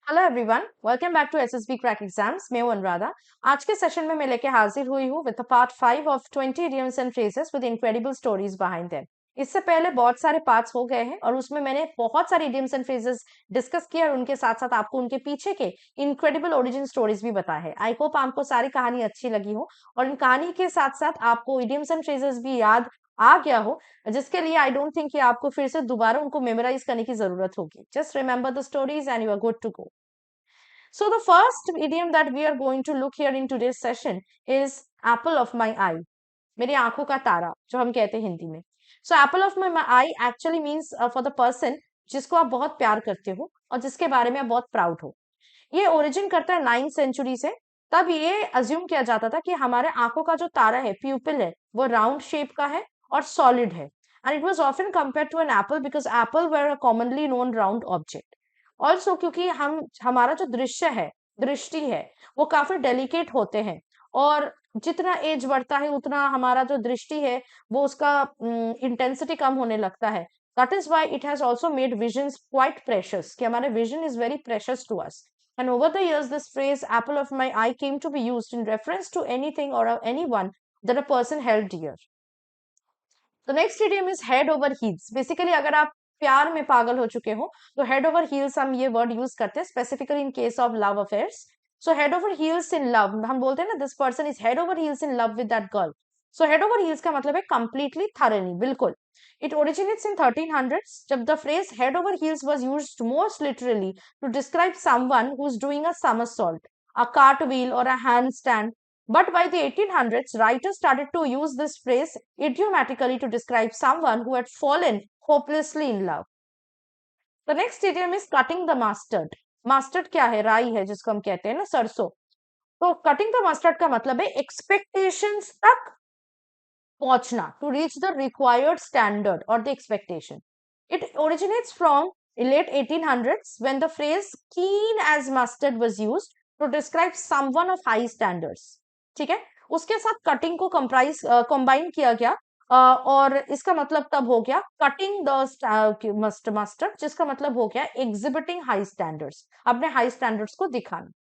Hello everyone, welcome back to SSB crack exams. मैं हूं अनुराधा। आज के सेशन में मैं लेके हाजिर हुई हूं with part 5 of 20 idioms and phrases with incredible stories behind them. इससे पहले बहुत सारे पार्ट्स हो गए हैं और उसमें मैंने बहुत सारे idioms एंड phrases डिस्कस किया और उनके साथ साथ आपको उनके पीछे के इनक्रेडिबल ओरिजिन स्टोरीज भी बताए हैं। आई होप आपको सारी कहानी अच्छी लगी हो और इन कहानी के साथ साथ आपको idioms एंड phrases भी याद आ गया हो, जिसके लिए आई डोंट थिंक कि आपको फिर से दोबारा उनको मेमोराइज करने की जरूरत होगी। Just remember the stories and you are good to go. So the first idiom that we are going to look here in today's session is apple of my eye. मेरी आंखों का तारा जो हम कहते हैं हिंदी में। So apple of my eye actually means for the person जिसको आप बहुत प्यार करते हो और जिसके बारे में आप बहुत प्राउड हो। ये ओरिजिन करता है 9th सेंचुरी से। तब ये अज्यूम किया जाता था कि हमारे आंखों का जो तारा है, प्यूपिल है, वो राउंड शेप का है और सॉलिड है। And it was often compared to an apple because apple were a commonly known round object. Also क्योंकि हम हमारा जो दृश्य है, दृष्टि है, वो काफी डेलिकेट होते हैं और जितना एज बढ़ता है उतना हमारा जो दृष्टि है वो उसका इंटेंसिटी कम होने लगता है। That is why it has also made visions quite precious, कि हमारे vision is very precious to us. And over the years, this phrase apple of my eye came to be used in reference to anything or anyone that a person held dear. The next idiom is head over heels. Basically, अगर आप प्यार में पागल हो चुके हो तो head over heels हम ये word use करते हैं specifically in case of love affairs. So head over heels in love, हम बोलते हैं ना this person is head over heels in love with that girl. So head over heels का मतलब है completely thoroughly, बिल्कुल. It originates in 1300s जब the phrase head over heels was used most literally to describe someone who's doing a somersault, a cartwheel or a handstand. But by the 1800s, writers started to use this phrase idiomatically to describe someone who had fallen hopelessly in love. The next idiom is cutting the mustard. Mustard क्या है? राई है जिसको हम कहते हैं ना सरसों। तो cutting the mustard का मतलब है expectations तक पहुंचना, to reach the required standard or the expectation. It originates from late 1800s when the phrase keen as mustard was used to describe someone of high standards. ठीक है, उसके साथ cutting को कंबाइन किया गया और इसका मतलब तब हो गया कटिंग द मस्टर्ड, जिसका मतलब हो गया एग्जिबिटिंग हाई स्टैंडर्ड्स, अपने हाई स्टैंडर्ड्स को दिखाना।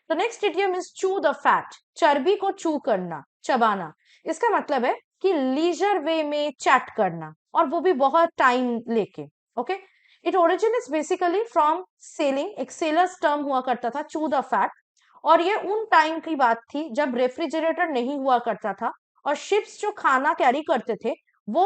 द नेक्स्ट इडियम इज चू द फैट, चर्बी को चू करना, चबाना। इसका मतलब है कि लीजर वे में चैट करना और वो भी बहुत टाइम लेके। Okay, it originates basically from selling, एक सेलर्स टर्म हुआ करता था चू द फैट, और ये उन टाइम की बात थी जब रेफ्रिजरेटर नहीं हुआ करता था और शिप्स जो खाना कैरी करते थे वो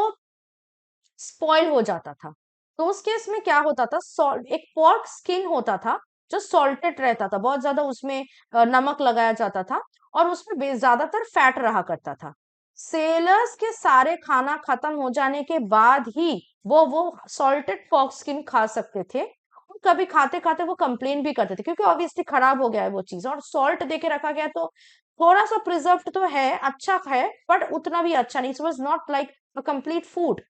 स्पॉइल हो जाता था। तो उस केस में क्या होता था, सॉल्ट, एक पोर्क स्किन होता था जो सॉल्टेड रहता था, बहुत ज्यादा उसमें नमक लगाया जाता था और उसमें ज्यादातर फैट रहा करता था। सेलर्स के सारे खाना खत्म हो जाने के बाद ही वो सॉल्टेड पोर्क स्किन खा सकते थे। और कभी खाते खाते वो कंप्लेन भी करते थे क्योंकि ऑब्वियसली खराब हो गया है वो चीज और सॉल्ट दे के रखा गया, तो थोड़ा सा प्रिजर्व तो है, अच्छा है, बट उतना भी अच्छा नहीं। It was not like a complete food,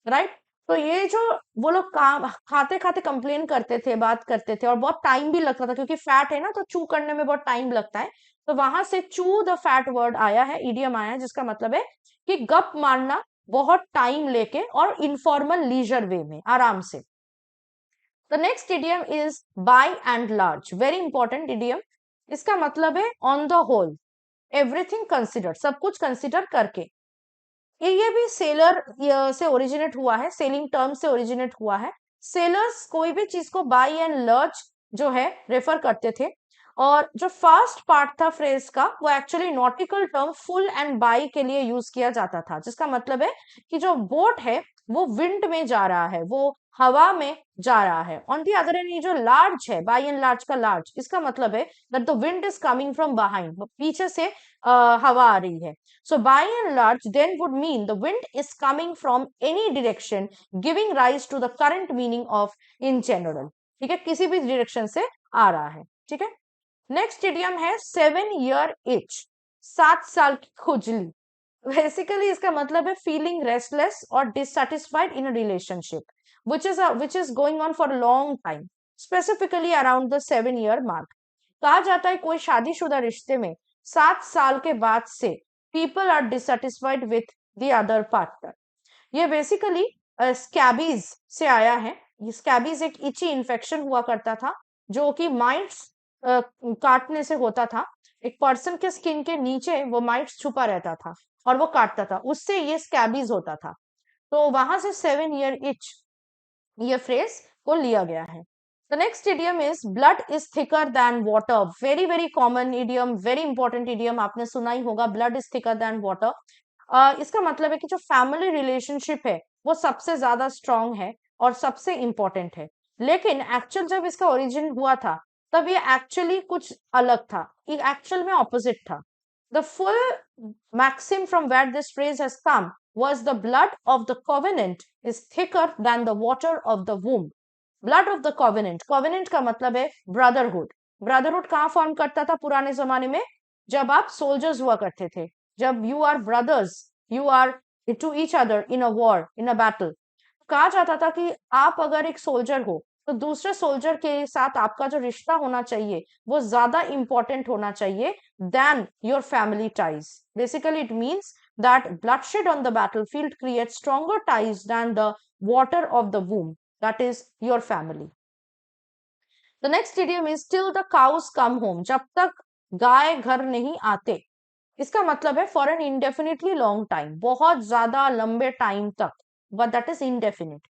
right. तो ये जो वो लोग काम खाते खाते कंप्लेन करते थे, बात करते थे और बहुत टाइम भी लगता था क्योंकि फैट है ना, तो चू करने में बहुत टाइम लगता है। तो वहां से चू द फैट वर्ड आया है, इडियम आया है, जिसका मतलब है कि गप मारना बहुत टाइम लेके और इनफॉर्मल लीजर वे में, आराम से। The next idiom is by and large, very important idiom. इसका मतलब है on the whole, everything considered, सब कुछ कंसिडर करके। ये भी सेलर से ओरिजिनेट हुआ है, सेलिंग टर्म से ओरिजिनेट हुआ है। सेलर्स कोई भी चीज को बाई एंड लर्ज जो है रेफर करते थे और जो फर्स्ट पार्ट था फ्रेज का वो actually nautical term full and by के लिए यूज किया जाता था, जिसका मतलब है कि जो बोट है वो विंड में जा रहा है, वो हवा में जा रहा है। ऑन दी अदर एंड ये जो लार्ज है, बाई एंड लार्ज का लार्ज, इसका मतलब है that the wind is coming from behind, पीछे से हवा आ रही है। So by and large then would mean the wind is coming from any direction, giving rise to the current meaning of in general. ठीक है, किसी भी डायरेक्शन से आ रहा है। ठीक है, नेक्स्ट इडियम है 7 year itch, 7 साल की खुजली। बेसिकली इसका मतलब है फीलिंग रेस्टलेस और dissatisfied in a relationship which is going on for a long time, specifically around the 7 year mark. कहा जाता है कोई शादीशुदा रिश्ते में 7 साल के बाद से people are dissatisfied with the other partner. ये बेसिकली स्कैबीज से आया है। ये स्कैबीज एक इची इन्फेक्शन हुआ करता था जो कि माइट्स काटने से होता था। एक पर्सन के स्किन के नीचे वो माइट्स छुपा रहता था और वो काटता था, उससे ये स्कैबीज होता था। तो वहां से 7 ईयर इच ये फ्रेज को लिया गया है। The next idiom is blood is thicker than water. Very very common idiom, very important idiom, आपने सुना ही होगा, blood is thicker than water. इसका मतलब है कि जो फैमिली रिलेशनशिप है वो सबसे ज्यादा स्ट्रांग है और सबसे इंपॉर्टेंट है। लेकिन एक्चुअल जब इसका ओरिजिन हुआ था तब ये एक्चुअली कुछ अलग था, ये एक्चुअल में ऑपोजिट था। The full maxim from where this phrase has come was the blood of the covenant is thicker than the water of the womb. Blood of the covenant, covenant का मतलब है brotherhood. Brotherhood कहाँ form करता था पुराने जमाने में? जब आप सोल्जर्स हुआ करते थे, जब you are brothers, you are to each other in a war, in a battle. कहा जाता था कि आप अगर एक सोल्जर हो तो दूसरे सोल्जर के साथ आपका जो रिश्ता होना चाहिए वो ज्यादा इंपॉर्टेंट होना चाहिए then your family ties. Basically it means that bloodshed on the battlefield creates stronger ties than the water of the womb, that is your family. The next idiom is till the cows come home, जब तक गाय घर नहीं आते। इसका मतलब है for an indefinitely long time, बहुत ज्यादा लंबे टाइम तक, बट दैट इज इंडेफिनिट।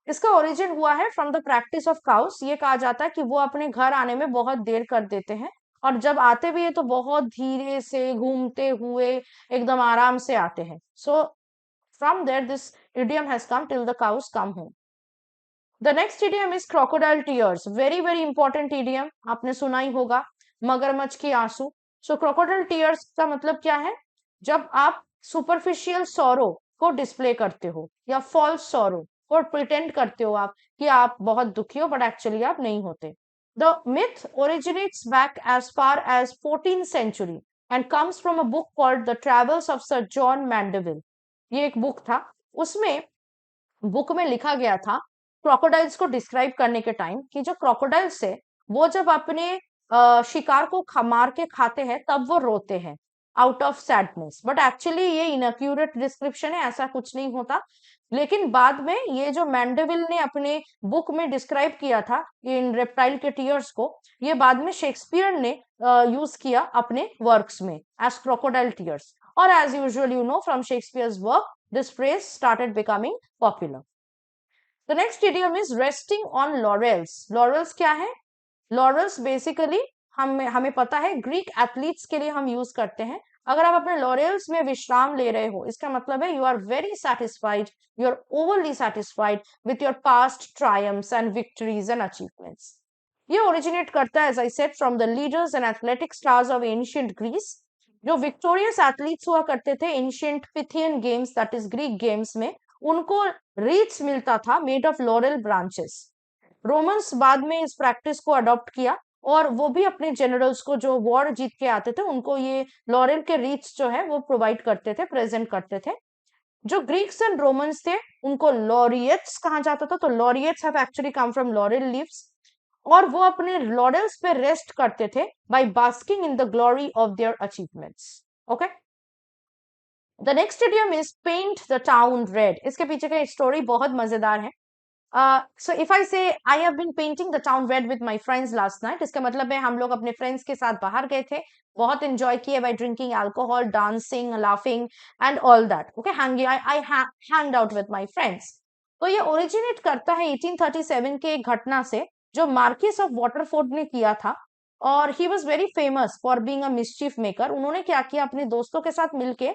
इसका ओरिजिन हुआ है from the practice of cows. ये कहा जाता है कि वो अपने घर आने में बहुत देर कर देते हैं और जब आते भी है तो बहुत धीरे से घूमते हुए एकदम आराम से आते हैं। So from there this idiom has come till the cows come home. The next idiom is crocodile tears. Very very important idiom, आपने सुना ही होगा, मगरमच्छ की आंसू। सो क्रोकोडाइल टीयर्स का मतलब क्या है? जब आप सुपरफिशियल सॉरो को डिस्प्ले करते हो या फॉल्स सॉरो और प्रिटेंड करते हो आप कि आप बहुत दुखी हो बट एक्चुअली आप नहीं होते। The myth originates back as far as 14th century and comes from a book called the travels of sir John Mandeville. ये एक बुक था, उसमें बुक में लिखा गया था क्रोकोडाइल्स को डिस्क्राइब करने के टाइम कि जो क्रोकोडाइल्स है वो जब अपने शिकार को मार के खाते हैं तब वो रोते हैं out of sadness, but actually ये इनक्यूरेट डिस्क्रिप्शन है, ऐसा कुछ नहीं होता। लेकिन बाद में ये जो मैंडेविल ने अपने बुक में डिस्क्राइब किया था इन रेप्टाइल के टीयर्स को, ये बाद में शेक्सपियर ने यूज किया अपने वर्क्स में एज क्रोकोडाइल टीयर्स। और as usual you know from Shakespeare's work this phrase started becoming popular. The next idiom is resting on laurels. Laurels क्या है? Laurels basically हमें पता है ग्रीक एथलीट्स के लिए हम यूज करते हैं। अगर आप अपने लॉरेल्स में विश्राम ले रहे हो इसका मतलब है you are very satisfied, you are overly satisfied with your past triumphs and victories and achievements. ये ओरिजिनेट करता है as I said from the leaders and athletic stars of ancient Greece. जो विक्टोरियस एथलीट्स हुआ करते थे ancient Pythian games that is Greek games में, उनको wreaths मिलता था made of laurel branches. Romans बाद में इस प्रैक्टिस को अडॉप्ट किया और वो भी अपने जनरल्स को जो वॉर जीत के आते थे उनको ये लॉरेल के रीट्स जो है वो प्रोवाइड करते थे, प्रेजेंट करते थे। जो ग्रीक्स एंड रोमन्स थे उनको लॉरियट्स कहा जाता था, तो laureates have actually come from laurel leaves और वो अपने लॉरेल्स पे रेस्ट करते थे by basking in the glory of their achievements. Okay, the next idiom is paint the town red. इसके पीछे का स्टोरी बहुत मजेदार है। So if I say I have been painting the town red with my friends last night, इसका मतलब है हम लोग अपने फ्रेंड्स के साथ बाहर गए थे, बहुत एंजॉय किए by drinking alcohol, dancing, laughing and all that. Okay, I hanged out with my friends. तो ये ओरिजिनेट करता है 1837 के एक घटना से जो मार्किस ऑफ वाटरफोर्ड ने किया था और he was very famous for being a mischief maker. उन्होंने क्या किया, अपने दोस्तों के साथ मिलके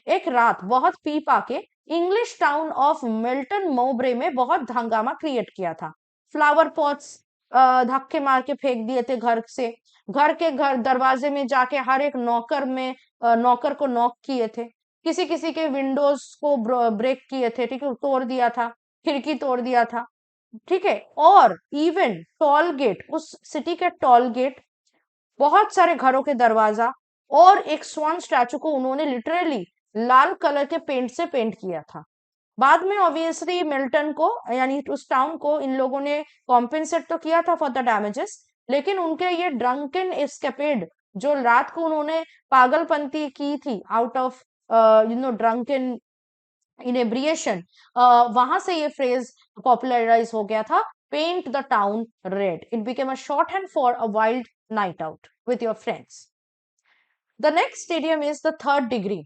एक रात बहुत पी पाके English town of Milton Mowbray में बहुत हंगामा क्रिएट किया था। फ्लावर पॉट्स धक्के मार के फेंक दिए थे घर से, घर दरवाजे में जाके हर एक नौकर को नॉक किए थे, किसी किसी के विंडोज को ब्रेक किए थे, ठीक है, तोड़ दिया था, खिड़की तोड़ दिया था, ठीक है। और इवन टॉल गेट, उस सिटी के टॉल गेट, बहुत सारे घरों के दरवाजा और एक स्वान स्टैचू को उन्होंने लिटरली लाल कलर के पेंट से पेंट किया था। बाद में ऑब्वियसली मिल्टन को यानी उस टाउन को इन लोगों ने कॉम्पेंसेट तो किया था फॉर द डैमेजेस, लेकिन उनके ये ड्रंकन एस्केपेड जो रात को उन्होंने पागलपंती की थी आउट ऑफ ड्रंकन इनेब्रिएशन, वहां से ये फ्रेज पॉपुलराइज हो गया था paint the town red. It became a shorthand for a wild night out with your friends. The next idiom is the third degree.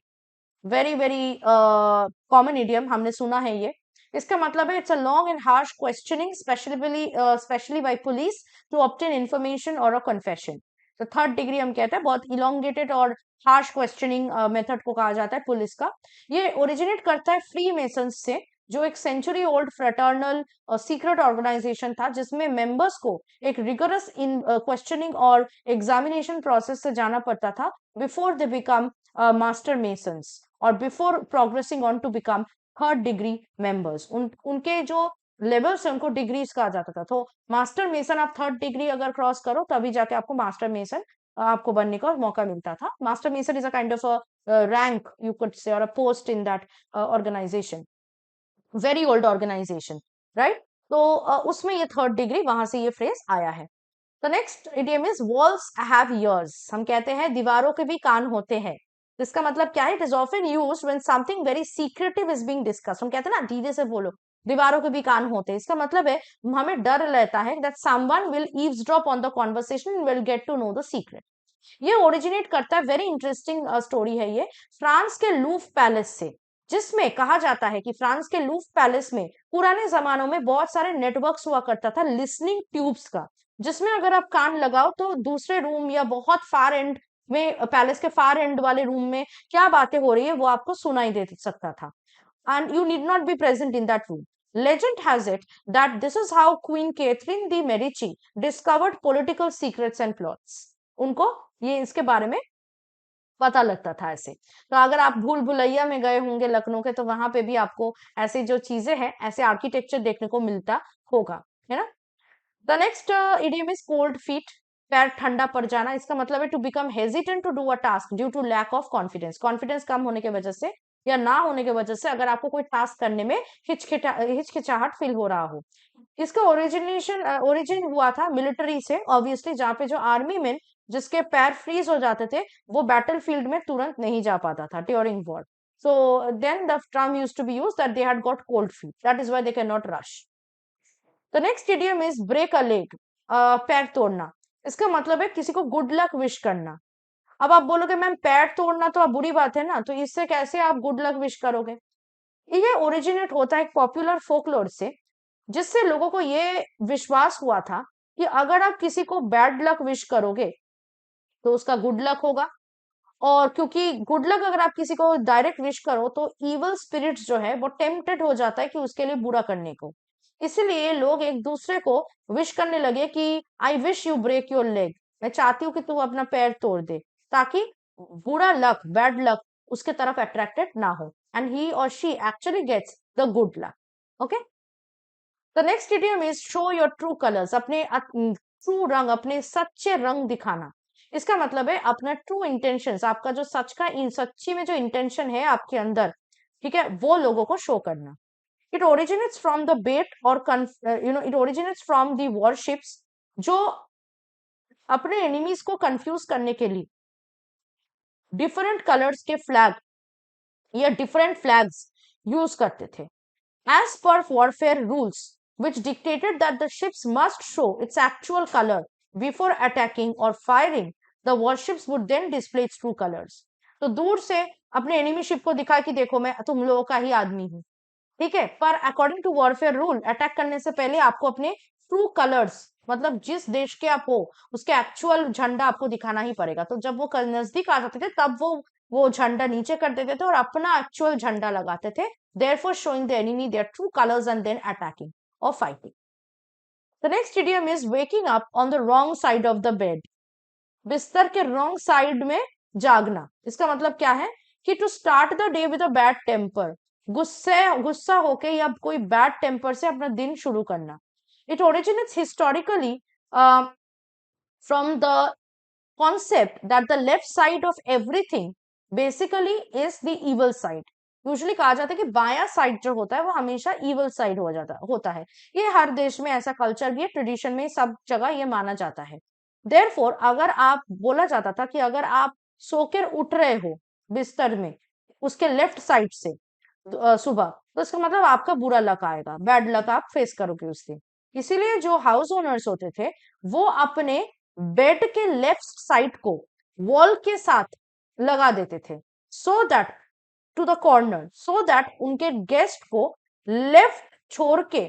Very very common idiom, हमने सुना है ये. इसका मतलब है it's a long and harsh questioning specially by police to obtain information और a confession. तो third degree हम कहते हैं बहुत इलोंगेटेड और हार्श क्वेश्चनिंग मेथड को कहा जाता है पुलिस का. ये ओरिजिनेट करता है फ्री मेसन्स से, जो एक century old fraternal secret organisation था जिसमें मेंबर्स को एक रिगरस इन क्वेश्चनिंग और एग्जामिनेशन प्रोसेस से जाना पड़ता था before they become master masons और before progressing on to become third degree members. उनके जो लेवल्स है उनको डिग्रीज कहा जाता था. तो मास्टर मेसन आप थर्ड डिग्री अगर क्रॉस करो तभी जाके आपको मास्टर मेसन आपको बनने का मौका मिलता था. Master mason is a kind of a rank you could say और a post in that organisation, very old organisation, right. तो उसमें ये थर्ड डिग्री, वहां से ये फ्रेज आया है. The next idiom is walls have years. हम कहते हैं दीवारों के भी कान होते हैं. इसका मतलब क्या है? It is often used when something very secretive is being discussed. हम कहते हैं ना धीरे से बोलो, दीवारों के भी कान होते हैं. इसका मतलब है हमें डर रहता है that someone will eavesdrop on the conversation and will get to know the secret. ये ओरिजिनेट करता है, वेरी इंटरेस्टिंग स्टोरी है ये, फ्रांस के लूव पैलेस से, जिसमें कहा जाता है कि फ्रांस के लूव पैलेस में पुराने जमानों में बहुत सारे नेटवर्क्स हुआ करता था लिसनिंग ट्यूब्स का, जिसमें अगर आप कान लगाओ तो दूसरे रूम या बहुत फार एंड में, पैलेस के फार एंड वाले रूम में क्या बातें हो रही है वो आपको सुनाई दे सकता था. And you need not be present in that room. Legend has it that this is how Queen Catherine de Medici discovered political secrets and plots. उनको ये इसके बारे में पता लगता था ऐसे. तो अगर आप भूल भुलैया में गए होंगे लखनऊ के, तो वहां पे भी आपको ऐसी जो चीजें हैं, ऐसे आर्किटेक्चर देखने को मिलता होगा, है ना. The next idiom is cold feet. पैर ठंडा पड़ जाना. इसका मतलब है to become hesitant to do a task due to lack of confidence. Confidence कम होने की वजह से या ना होने की वजह से अगर आपको कोई टास्क करने में हिचकिचाहट फील हो रहा हो. इसका ओरिजिन हुआ था मिलिट्री से ऑब्वियसली, जहाँ पे जो आर्मी में जिसके पैर फ्रीज हो जाते थे वो बैटल फील्ड में तुरंत नहीं जा पाता था during war. So then the term used to be used that they had got cold feet, that is why they can not rush. The next idiom is break a leg. पैर तोड़ना. इसका मतलब है किसी को गुड लक विश करना. अब आप बोलोगे मैम पैर तोड़ना तो अब बुरी बात है ना, तो इससे कैसे आप गुड लक विश करोगे? ये ओरिजिनेट होता है एक पॉपुलर फोकलोर से, जिससे लोगों को ये विश्वास हुआ था कि अगर आप किसी को बैड लक विश करोगे तो उसका गुड लक होगा. और क्योंकि गुड लक अगर आप किसी को डायरेक्ट विश करो तो इवल स्पिरिट्स जो है वो टेम्पटेड हो जाता है कि उसके लिए बुरा करने को. इसलिए लोग एक दूसरे को विश करने लगे कि I wish you break your leg. मैं चाहती हूँ कि तू अपना पैर तोड़ दे, ताकि बुरा लक, बैड लक उसके तरफ अट्रैक्टेड ना हो, एंड ही और she actually gets the good luck. Okay. The next idiom is show your true colours. अपने ट्रू रंग, अपने सच्चे रंग दिखाना. इसका मतलब है अपना ट्रू इंटेंशंस, आपका जो सच्ची में जो इंटेंशन है आपके अंदर, ठीक है, वो लोगों को शो करना. इट ओरिजिनेट्स फ्रॉम द बेट और it originates from the warships, जो अपने एनिमीज को कंफ्यूज करने के लिए डिफरेंट कलर्स के फ्लैग या डिफरेंट फ्लैग्स यूज करते थे. As per warfare rules, which dictated that the ships must show its actual color before attacking or firing, the warships would then display its true colors. तो दूर से अपने enemy ship को दिखा कि देखो मैं तुम लोगों का ही आदमी हूँ, ठीक है. पर according to warfare rule attack करने से पहले आपको अपने ट्रू कलर्स, मतलब जिस देश के आप हो उसके एक्चुअल झंडा आपको दिखाना ही पड़ेगा. तो जब वो नजदीक आ जाते थे तब वो झंडा नीचे कर देते थे और अपना एक्चुअल झंडा लगाते थे, therefore showing the enemy their true colors and then attacking or fighting. The next idiom is waking up on the wrong side of the bed. बिस्तर के रॉन्ग साइड में जागना. इसका मतलब क्या है कि to start the day with a bad temper. गुस्सा होके या कोई बैड टेम्पर से अपना दिन शुरू करना. It originates historically from the concept that the left side of everything basically is the evil side. Usually कहा जाता है कि बाया साइड जो होता है वो हमेशा इवल साइड होता है. ये हर देश में ऐसा कल्चर भी है, ट्रेडिशन में सब जगह ये माना जाता है. देयरफॉर अगर आप बोला जाता था कि अगर आप सोकर उठ रहे हो बिस्तर में उसके लेफ्ट साइड से सुबह, तो इसका मतलब आपका बुरा लक आएगा, बैड लक आप फेस करोगे उस दिन. इसीलिए जो हाउस ओनर्स होते थे वो अपने बेड के लेफ्ट साइड को वॉल के साथ लगा देते थे, so that to the corner, so that उनके गेस्ट को लेफ्ट छोड़ के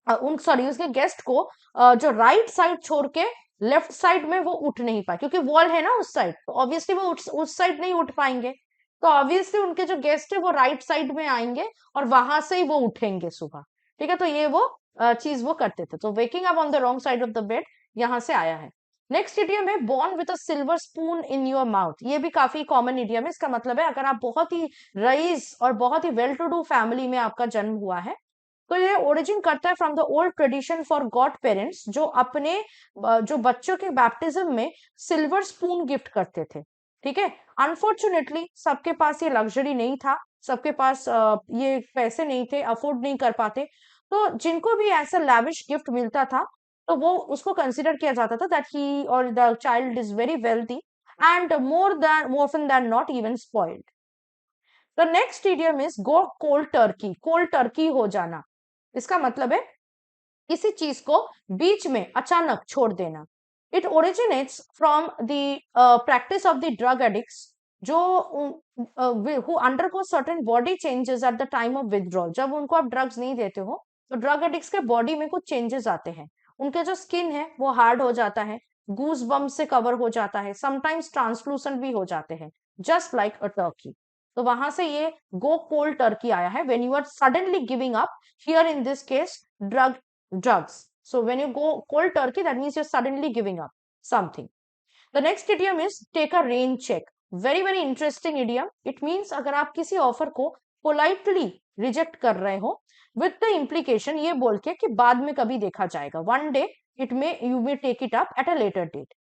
उसके गेस्ट को जो राइट साइड छोड़ के लेफ्ट साइड में वो उठ नहीं पाए, क्योंकि वॉल है ना उस साइड, तो ऑब्वियसली वो उस साइड नहीं उठ पाएंगे। तो ऑब्वियसली उनके जो गेस्ट है वो राइट साइड में आएंगे और वहां से ही वो उठेंगे सुबह। ठीक है, तो ये वो चीज वो करते थे। तो waking up on the wrong side of the bed यहाँ से आया है। नेक्स्ट इडियम है born with a silver spoon in your mouth. ये भी काफी कॉमन इडियम है। इसका मतलब है अगर आप बहुत ही रईस और बहुत ही वेल टू डू फैमिली में आपका जन्म हुआ है, तो ये ओरिजिन करता है from the old tradition for God parents, जो अपने जो बच्चों के बैप्टिज्म में सिल्वर स्पून गिफ्ट करते थे। ठीक है, अनफॉर्चुनेटली सबके पास ये लग्जरी नहीं था, सबके पास ये पैसे नहीं थे, अफोर्ड नहीं कर पाते। तो जिनको भी ऐसा लैविश गिफ्ट मिलता था तो वो उसको कंसिडर किया जाता था दैट ही और the child is very wealthy and more often than not even spoiled. The next idiom is go cold Turkey. Cold Turkey हो जाना, इसका मतलब है किसी चीज को बीच में अचानक छोड़ देना। It originates from the practice of the drug addicts, जो who undergo certain body changes at the time of withdrawal. जब उनको आप ड्रग्स नहीं देते हो तो ड्रग एडिक्ट्स के बॉडी में कुछ चेंजेस आते हैं, उनके जो स्किन है वो हार्ड हो जाता है, गूज बम्प से कवर हो जाता है, समटाइम्स ट्रांसलूसेंट भी हो जाते हैं, जस्ट लाइक अ टर्की। तो वहां से ये गो कोल्ड टर्की आया है, when you are suddenly giving up, here in this case drugs. So when you go cold turkey, that means you're suddenly giving up something. The next idiom is take a rain check. Very very interesting idiom. It means अगर आप किसी offer को politely reject कर रहे हो with the implication ये बोल के कि बाद में कभी देखा जाएगा, one day you may take it up at a later date.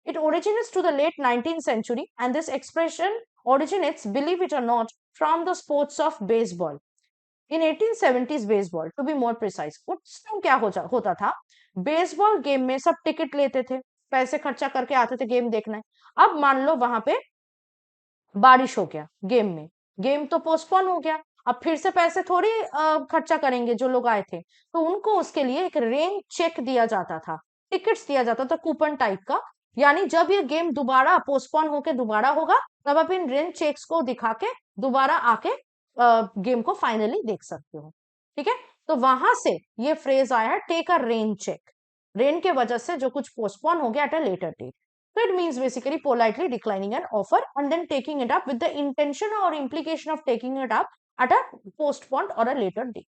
It originates to the late 19th century and this expression originates, believe it or not, from the sports of baseball. In 1870s baseball to be more precise, उस time क्या होता था, baseball game में सब ticket लेते थे, पैसे खर्चा करके आते थे गेम देखना है। अब मान लो वहां पे बारिश हो गया गेम में, गेम तो पोस्टपोन हो गया, अब फिर से पैसे थोड़ी खर्चा करेंगे जो लोग आए थे, तो उनको उसके लिए एक रेन चेक दिया जाता था, टिकट्स दिया जाता था कूपन टाइप का। यानी जब ये गेम दोबारा पोस्टपोन होके दोबारा होगा तब आप इन रेन चेक्स को दिखा के दोबारा आके गेम को फाइनली देख सकते हो। ठीक है, तो वहां से ये फ्रेज आया है take a rain check, rain के वजह से जो कुछ पोस्टपोन हो गया at a later date. So it means basically politely declining an offer and then taking it up with the intention or implication of taking it up at a postponed or a later date.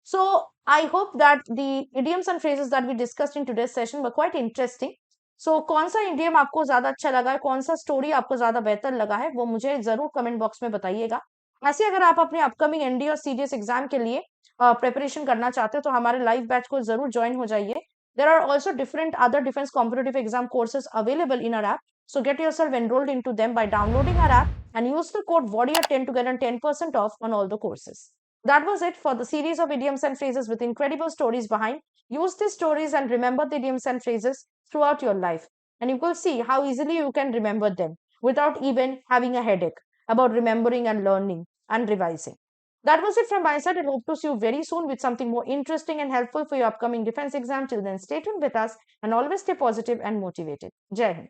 So I hope that the idioms and phrases that we discussed in today's session were quite interesting. So कौन सा idiom आपको ज्यादा अच्छा लगा है, कौन सा story आपको ज्यादा बेहतर लगा है, वो मुझे जरूर कमेंट बॉक्स में बताइएगा। ऐसे अगर आप अपने अपकमिंग एनडी और सीडीएस एग्जाम के लिए प्रिपरेशन करना चाहते हो तो हमारे लाइव बैच को जरूर ज्वाइन हो जाइए। There are also different other defense competitive exam courses available in our app. So get yourself enrolled into them by downloading our app and use the code WARRIOR10 to get a 10% off on all the courses. That was it for the series of idioms and phrases with incredible stories behind. Use these stories and remember the idioms and phrases throughout your life. And you will see how easily you can remember them without even having a headache about remembering and learning and revising. That was it from my side. I hope to see you very soon with something more interesting and helpful for your upcoming defense exam. Till then, stay tuned with us and always stay positive and motivated. Jai Hind.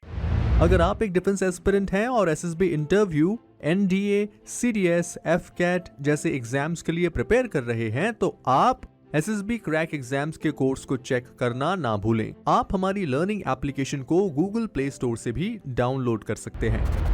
अगर आप एक defence aspirant हैं और SSB interview, NDA, CDS, AFCAT जैसे exams के लिए prepare कर रहे हैं तो आप एसएसबी क्रैक एग्जाम्स के कोर्स को चेक करना ना भूलें। आप हमारी लर्निंग एप्लीकेशन को गूगल प्ले स्टोर से भी डाउनलोड कर सकते हैं।